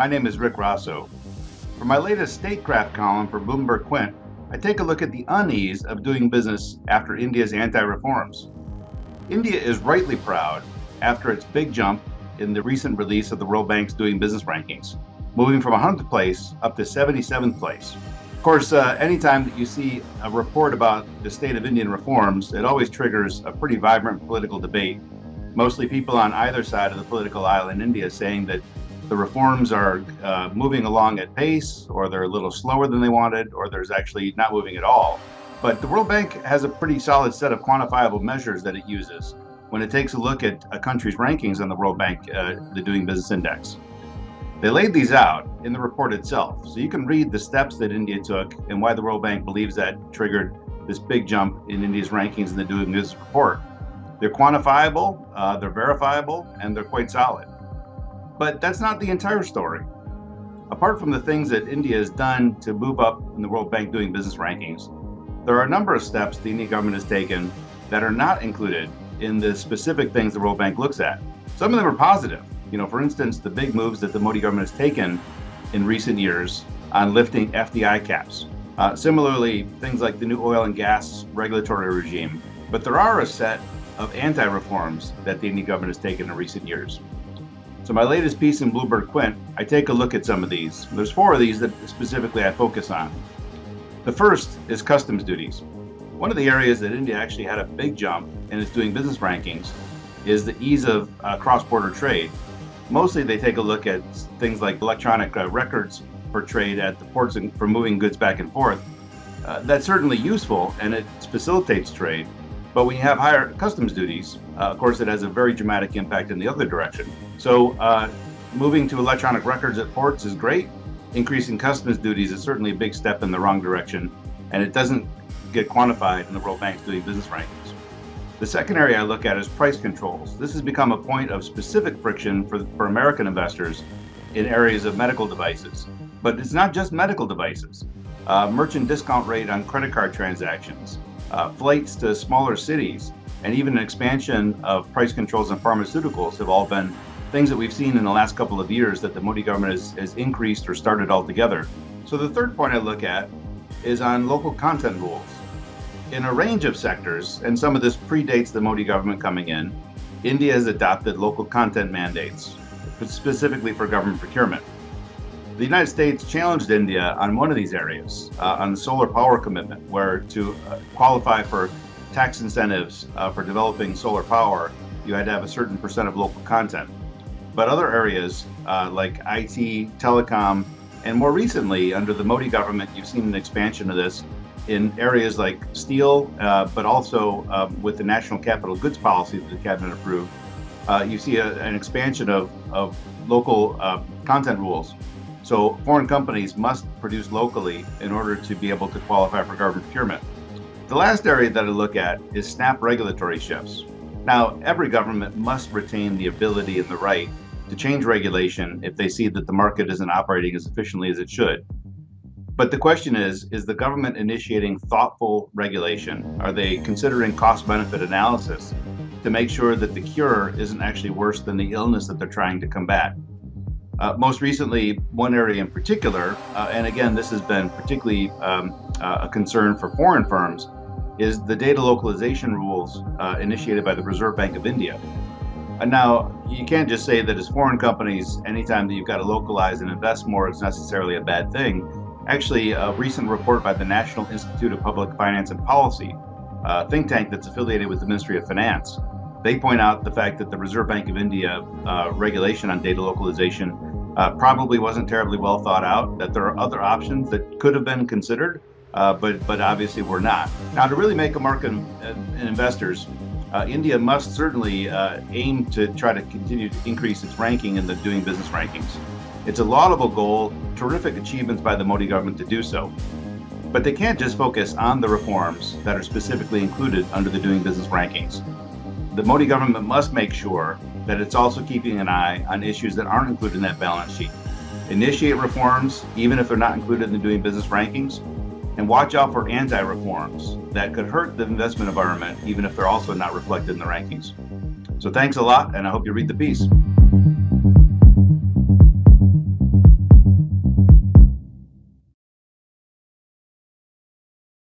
My name is Rick Rosso. For my latest statecraft column for Bloomberg Quint, I take a look at the unease of doing business after India's anti-reforms. India is rightly proud after its big jump in the recent release of the World Bank's Doing Business rankings, moving from 100th place up to 77th place. Of course, anytime that you see a report about the state of Indian reforms, it always triggers a pretty vibrant political debate. Mostly people on either side of the political aisle in India saying that the reforms are moving along at pace, or they're a little slower than they wanted, or there's actually not moving at all. But the World Bank has a pretty solid set of quantifiable measures that it uses when it takes a look at a country's rankings on the World Bank, the Doing Business Index. They laid these out in the report itself, so you can read the steps that India took and why the World Bank believes that triggered this big jump in India's rankings in the Doing Business report. They're quantifiable, they're verifiable, and they're quite solid. But that's not the entire story. Apart from the things that India has done to move up in the World Bank Doing Business rankings, there are a number of steps the Indian government has taken that are not included in the specific things the World Bank looks at. Some of them are positive. For instance, the big moves that the Modi government has taken in recent years on lifting FDI caps. Similarly, things like the new oil and gas regulatory regime. But there are a set of anti-reforms that the Indian government has taken in recent years. So my latest piece in Bloomberg Quint, I take a look at some of these. There's 4 of these that specifically I focus on. The first is customs duties. One of the areas that India actually had a big jump in its Doing Business rankings is the ease of cross-border trade. Mostly they take a look at things like electronic records for trade at the ports and for moving goods back and forth. That's certainly useful and it facilitates trade. But when you have higher customs duties, of course, it has a very dramatic impact in the other direction. So moving to electronic records at ports is great. Increasing customs duties is certainly a big step in the wrong direction, and it doesn't get quantified in the World Bank's Doing Business rankings. The second area I look at is price controls. This has become a point of specific friction for American investors in areas of medical devices. But it's not just medical devices. Merchant discount rate on credit card transactions, flights to smaller cities, and even an expansion of price controls on pharmaceuticals have all been things that we've seen in the last couple of years that the Modi government has increased or started altogether. So the third point I look at is on local content rules. In a range of sectors, and some of this predates the Modi government coming in, India has adopted local content mandates, specifically for government procurement. The United States challenged India on one of these areas, on the solar power commitment, where to qualify for tax incentives for developing solar power, you had to have a certain percent of local content. But other areas like IT, telecom, and more recently, under the Modi government, you've seen an expansion of this in areas like steel, but also with the National Capital Goods Policy that the cabinet approved. You see an expansion of local content rules. So foreign companies must produce locally in order to be able to qualify for government procurement. The last area that I look at is snap regulatory shifts. Now, every government must retain the ability and the right to change regulation if they see that the market isn't operating as efficiently as it should. But the question is the government initiating thoughtful regulation? Are they considering cost-benefit analysis to make sure that the cure isn't actually worse than the illness that they're trying to combat? Most recently, one area in particular, and again, this has been particularly a concern for foreign firms, is the data localization rules initiated by the Reserve Bank of India. And now, you can't just say that as foreign companies, anytime that you've got to localize and invest more, it's necessarily a bad thing. Actually, a recent report by the National Institute of Public Finance and Policy, a think tank that's affiliated with the Ministry of Finance, they point out the fact that the Reserve Bank of India regulation on data localization probably wasn't terribly well thought out, that there are other options that could have been considered, but obviously were not. Now, to really make a mark in investors, India must certainly aim to try to continue to increase its ranking in the Doing Business rankings. It's a laudable goal, terrific achievements by the Modi government to do so. But they can't just focus on the reforms that are specifically included under the Doing Business rankings. The Modi government must make sure that it's also keeping an eye on issues that aren't included in that balance sheet. Initiate reforms, even if they're not included in the Doing Business rankings, and watch out for anti-reforms that could hurt the investment environment, even if they're also not reflected in the rankings. So thanks a lot, and I hope you read the piece.